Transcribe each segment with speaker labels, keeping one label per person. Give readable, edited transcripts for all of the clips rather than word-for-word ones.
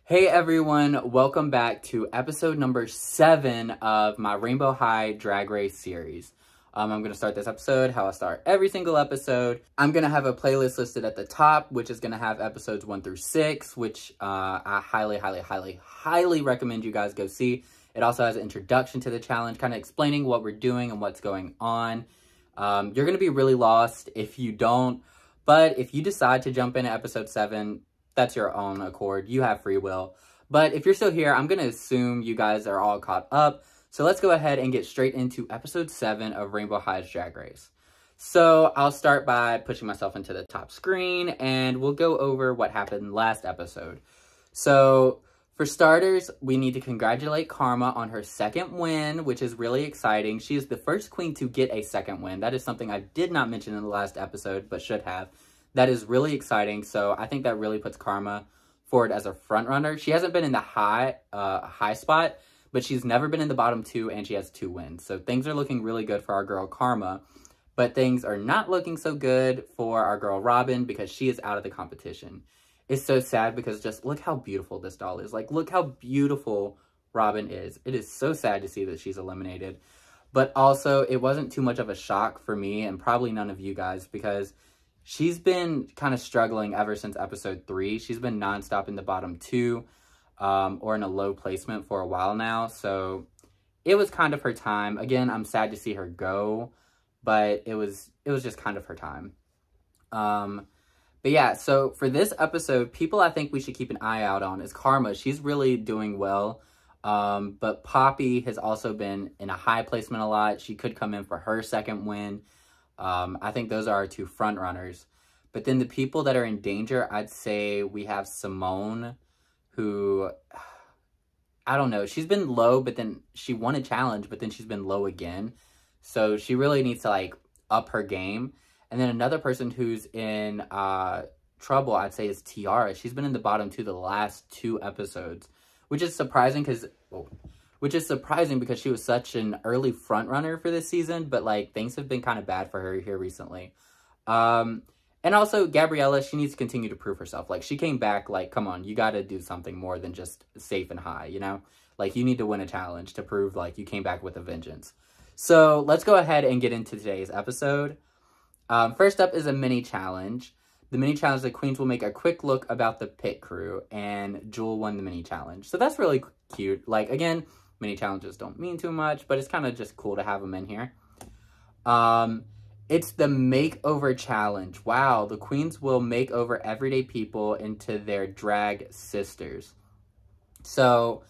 Speaker 1: Hey everyone, welcome back to episode number 7 of my Rainbow High Drag Race series. I'm going to start this episode how I start every single episode. I'm going to have a playlist listed at the top, which is going to have episodes 1 through 6, which I highly recommend you guys go see. It also has an introduction to the challenge, kind of explaining what we're doing and what's going on. You're going to be really lost if you don't, but if you decide to jump into episode 7, that's your own accord. You have free will. But if you're still here, I'm going to assume you guys are all caught up. So let's go ahead and get straight into episode 7 of Rainbow High's Drag Race. So I'll start by pushing myself into the top screen and we'll go over what happened last episode. So for starters, we need to congratulate Karma on her second win, which is really exciting. She is the first queen to get a second win. That is something I did not mention in the last episode, but should have. That is really exciting, so I think that really puts Karma forward as a front runner. She hasn't been in the high spot, but she's never been in the bottom 2, and she has 2 wins. So things are looking really good for our girl Karma, but things are not looking so good for our girl Robin because she is out of the competition. It's so sad because just look how beautiful this doll is. Like, look how beautiful Robin is. It is so sad to see that she's eliminated. But also, it wasn't too much of a shock for me and probably none of you guys because she's been kind of struggling ever since episode 3. She's been nonstop in the bottom 2 or in a low placement for a while now. So it was kind of her time. Again, I'm sad to see her go, but it was just kind of her time. But yeah, so for this episode, people I think we should keep an eye out on is Karma. She's really doing well. But Poppy has also been in a high placement a lot. She could come in for her second win. I think those are our 2 front runners. But then the people that are in danger, I'd say we have Simone, who, I don't know, she's been low, but then she won a challenge, but then she's been low again. So she really needs to, like, up her game. And then another person who's in trouble, I'd say, is Tiara. She's been in the bottom 2 the last 2 episodes, which is surprising because she was such an early front runner for this season, but like things have been kind of bad for her here recently. And also Gabriella, she needs to continue to prove herself. Like, she came back, like, come on, you got to do something more than just safe and high, you know? Like, you need to win a challenge to prove like you came back with a vengeance. So let's go ahead and get into today's episode. First up is a mini challenge. The mini challenge, the queens will make a quick look about the pit crew, and Jewel won the mini challenge. So that's really cute. Like, again, mini challenges don't mean too much, but it's kind of just cool to have them in here. It's the makeover challenge. Wow, the queens will make over everyday people into their drag sisters. So,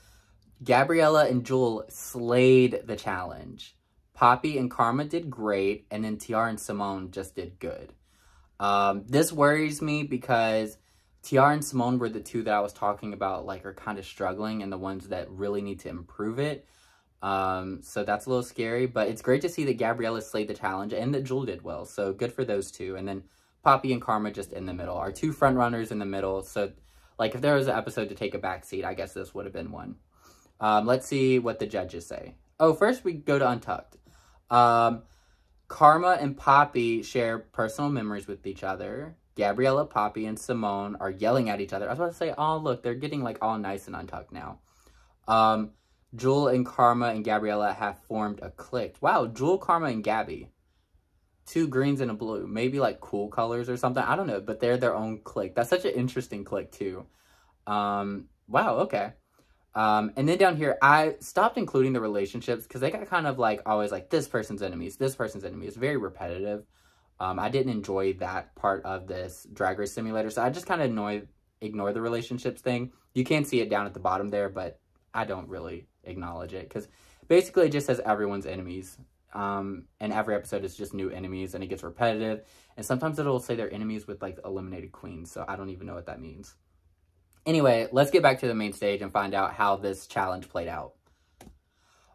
Speaker 1: Gabriella and Jewel slayed the challenge. Poppy and Karma did great, and then Tiara and Simone just did good. This worries me because Tiara and Simone were the 2 that I was talking about, like, are kind of struggling and the ones that really need to improve it. So that's a little scary, but it's great to see that Gabriella slayed the challenge and that Jewel did well. So good for those 2. And then Poppy and Karma just in the middle. Our 2 front runners in the middle. So, like, if there was an episode to take a back seat, I guess this would have been one. Let's see what the judges say. Oh, first we go to Untucked. Karma and Poppy share personal memories with each other. Gabriella, Poppy, and Simone are yelling at each other. I was about to say, oh, look, they're getting, like, all nice and untucked now. Jewel and Karma and Gabriella have formed a clique. Wow, Jewel, Karma, and Gabby. 2 greens and a blue. Maybe, like, cool colors or something. I don't know, but they're their own clique. That's such an interesting clique, too. Wow, okay. And then down here, I stopped including the relationships because they got kind of like always like this person's enemies, this person's enemy. It's very repetitive. I didn't enjoy that part of this Drag Race Simulator, so I just kind of ignore the relationships thing. You can see it down at the bottom there, but I don't really acknowledge it because basically it just says everyone's enemies. And every episode is just new enemies and it gets repetitive. And sometimes it'll say they're enemies with like the eliminated queens, so I don't even know what that means. Anyway, let's get back to the main stage and find out how this challenge played out.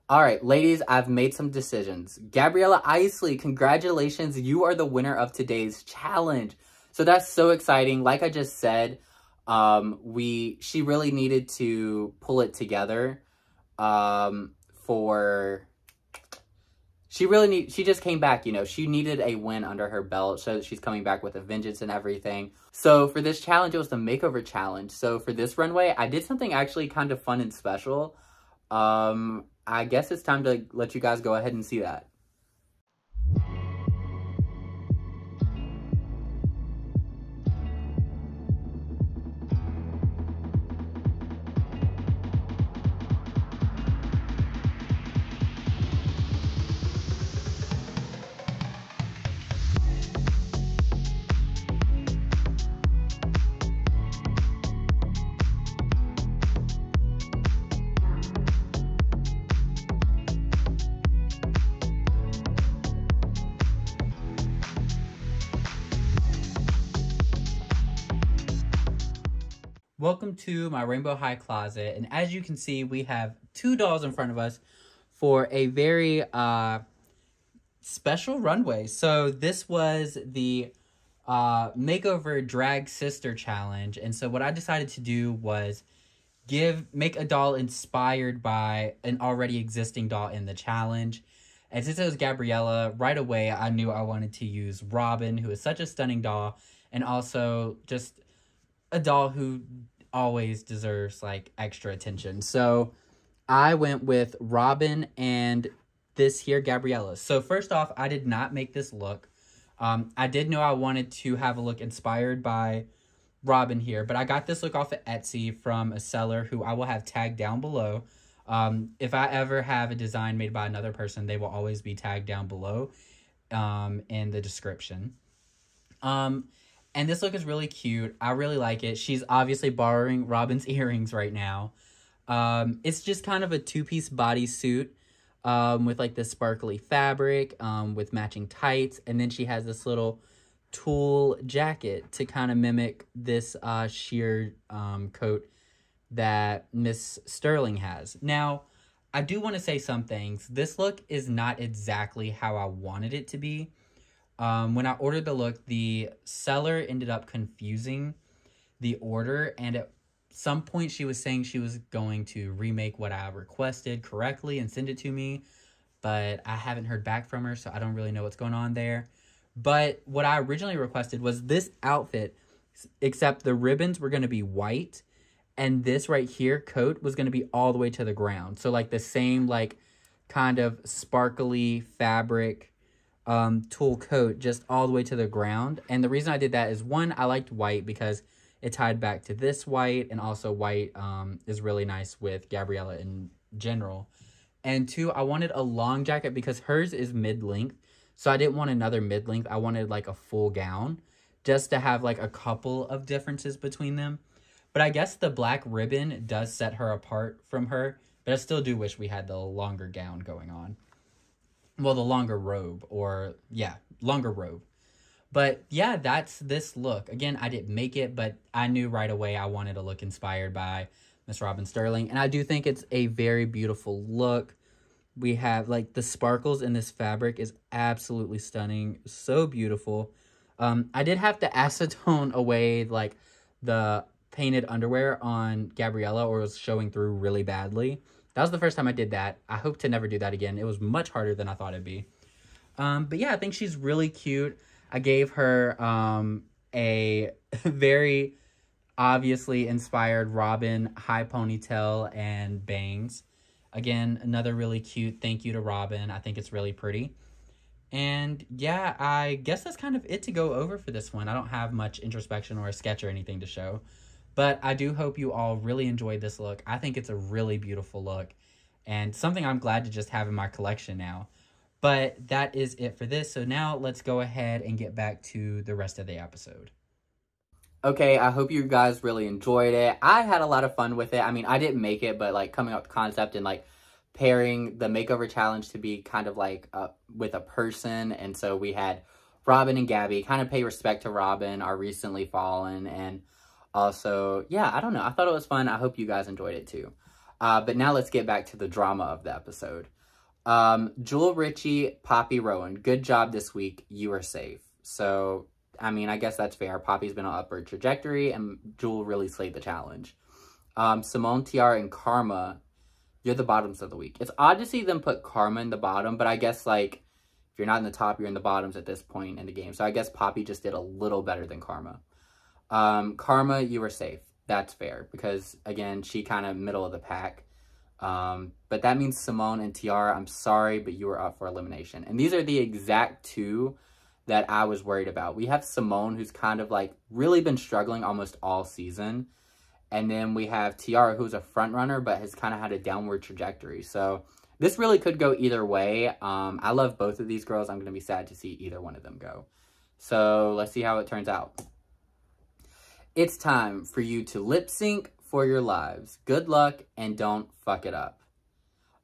Speaker 1: All right, ladies, I've made some decisions. Gabriella Isley, congratulations. You are the winner of today's challenge. So that's so exciting. Like I just said, she really needed to pull it together. She she just came back, you know, she needed a win under her belt so that she's coming back with a vengeance and everything. So for this challenge, it was the makeover challenge. So for this runway, I did something actually kind of fun and special. I guess it's time to let you guys go ahead and see that. Welcome to my Rainbow High closet, and as you can see, we have two dolls in front of us for a very special runway. So this was the makeover drag sister challenge, and so what I decided to do was make a doll inspired by an already existing doll in the challenge. And since it was Gabriella, right away I knew I wanted to use Robin, who is such a stunning doll, and also just a doll who always deserves like extra attention. So I went with Robin and this here Gabriella. So first off, I did not make this look. I did know I wanted to have a look inspired by Robin here, but I got this look off of Etsy from a seller who I will have tagged down below. If I ever have a design made by another person, they will always be tagged down below in the description. And this look is really cute. I really like it. She's obviously borrowing Robin's earrings right now. It's just kind of a two-piece bodysuit with like this sparkly fabric with matching tights. And then she has this little tulle jacket to kind of mimic this sheer coat that Miss Sterling has. Now, I do want to say some things. This look is not exactly how I wanted it to be. When I ordered the look, the seller ended up confusing the order, and at some point she was saying she was going to remake what I requested correctly and send it to me, but I haven't heard back from her, so I don't really know what's going on there. But what I originally requested was this outfit, except the ribbons were going to be white, and this right here coat was going to be all the way to the ground. So like the same like kind of sparkly fabric tulle coat just all the way to the ground. And the reason I did that is, one, I liked white because it tied back to this white, and also white is really nice with Gabriella in general. And two, I wanted a long jacket because hers is mid-length, so I didn't want another mid-length. I wanted like a full gown just to have like a couple of differences between them. But I guess the black ribbon does set her apart from her, but I still do wish we had the longer gown going on. Well, the longer robe, or yeah, longer robe. But yeah, that's this look. Again, I didn't make it, but I knew right away I wanted a look inspired by Miss Robin Sterling. And I do think it's a very beautiful look. We have like the sparkles in this fabric is absolutely stunning. So beautiful. I did have to acetone away like the painted underwear on Gabriella, or it was showing through really badly. That was the first time I did that. I hope to never do that again. It was much harder than I thought it'd be. But yeah, I think she's really cute. I gave her a very obviously inspired Robin high ponytail and bangs. Again, another really cute thank you to Robin. I think it's really pretty. And yeah, I guess that's kind of it to go over for this one. I don't have much introspection or a sketch or anything to show. But I do hope you all really enjoyed this look. I think it's a really beautiful look and something I'm glad to just have in my collection now. But that is it for this. So now let's go ahead and get back to the rest of the episode. Okay, I hope you guys really enjoyed it. I had a lot of fun with it. I mean, I didn't make it, but like coming up with the concept and like pairing the makeover challenge to be kind of like with a person. And so we had Robin and Gabby, kind of pay respect to Robin, our recently fallen, and also, yeah, I don't know. I thought it was fun. I hope you guys enjoyed it too. But now let's get back to the drama of the episode. Jewel Richie, Poppy Rowan, good job this week. You are safe. So, I mean, I guess that's fair. Poppy's been on an upward trajectory, and Jewel really slayed the challenge. Simone, Tiara, and Karma, you're the bottoms of the week. It's odd to see them put Karma in the bottom, but I guess, like, you're not in the top, you're in the bottoms at this point in the game. So I guess Poppy just did a little better than Karma. Karma, you were safe. That's fair because, again, she kind of middle of the pack. But that means Simone and Tiara, I'm sorry, but you were up for elimination. And these are the exact two that I was worried about. We have Simone, who's kind of like really been struggling almost all season. And then we have Tiara, who's a front runner, but has kind of had a downward trajectory. So this really could go either way. I love both of these girls. I'm going to be sad to see either one of them go. So let's see how it turns out. It's time for you to lip sync for your lives. Good luck and don't fuck it up.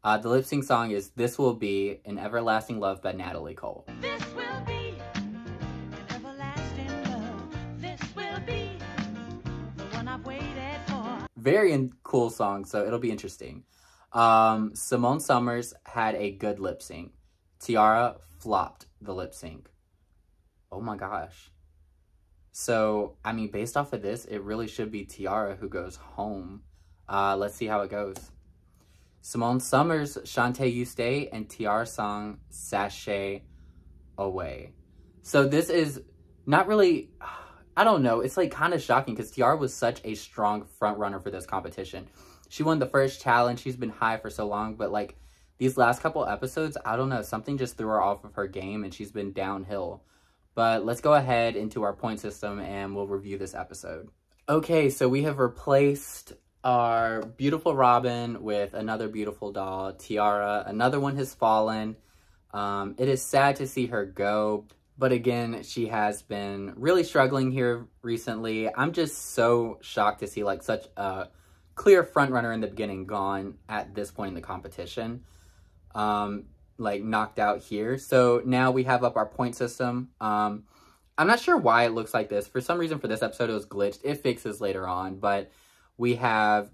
Speaker 1: The lip sync song is This Will Be an Everlasting Love by Natalie Cole. This will be an everlasting love. This will be the one I've waited for. Very cool song, so it'll be interesting. Simone Summers had a good lip sync. Tiara flopped the lip sync. Oh my gosh. So, I mean, based off of this, it really should be Tiara who goes home. Let's see how it goes. Simone Summers, Shantae You Stay, and Tiara's song, Sashay Away. So this is not really, I don't know, it's like kind of shocking because Tiara was such a strong front runner for this competition. She won the first challenge, she's been high for so long, but like these last couple episodes, I don't know, something just threw her off of her game and she's been downhill. But let's go ahead into our point system and we'll review this episode. Okay, so we have replaced our beautiful Robin with another beautiful doll, Tiara. Another one has fallen. It is sad to see her go, but again, she has been really struggling here recently. I'm just so shocked to see like such a clear front runner in the beginning gone at this point in the competition. Like knocked out here. So now we have up our point system. I'm not sure why it looks like this. For some reason for this episode it was glitched. It fixes later on, but we have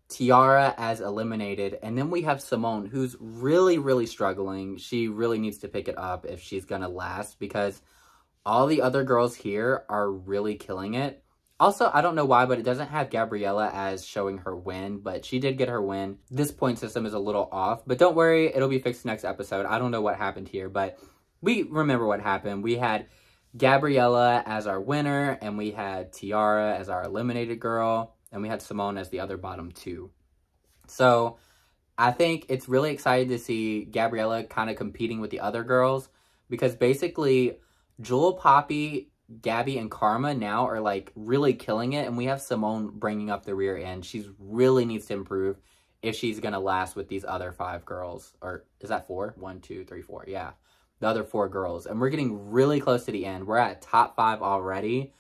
Speaker 1: Tiara as eliminated, and then we have Simone, who's really struggling. She really needs to pick it up if she's gonna last, because all the other girls here are really killing it. Also, I don't know why, but it doesn't have Gabriella as showing her win, but she did get her win. This point system is a little off, but don't worry, it'll be fixed next episode. I don't know what happened here, but we remember what happened. We had Gabriella as our winner, and we had Tiara as our eliminated girl, and we had Simone as the other bottom two. So I think it's really exciting to see Gabriella kind of competing with the other girls, because basically Jewel, Poppy, Gabby, and Karma now are like really killing it, and we have Simone bringing up the rear end. She's really needs to improve if she's gonna last with these other 5 girls. Or is that 4? 1, 2, 3, 4. Yeah, the other 4 girls, and we're getting really close to the end. We're at top 5 already,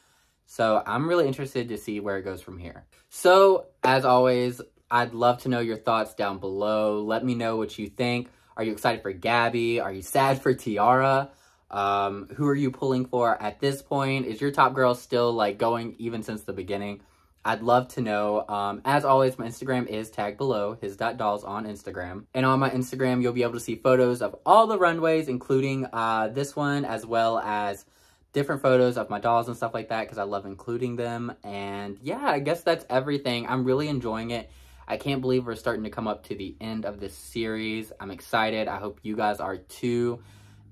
Speaker 1: so I'm really interested to see where it goes from here. So as always, I'd love to know your thoughts down below. Let me know what you think. Are you excited for Gabby? Are you sad for Tiara? Who are you pulling for at this point? Is your top girl still like going even since the beginning? I'd love to know. As always, my Instagram is tagged below, his.dolls on Instagram. And on my Instagram, you'll be able to see photos of all the runways, including this one, as well as different photos of my dolls and stuff like that, because I love including them. And yeah, I guess that's everything. I'm really enjoying it. I can't believe we're starting to come up to the end of this series. I'm excited. I hope you guys are too.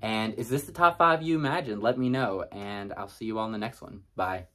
Speaker 1: And is this the top 5 you imagined? Let me know, and I'll see you all in the next one. Bye.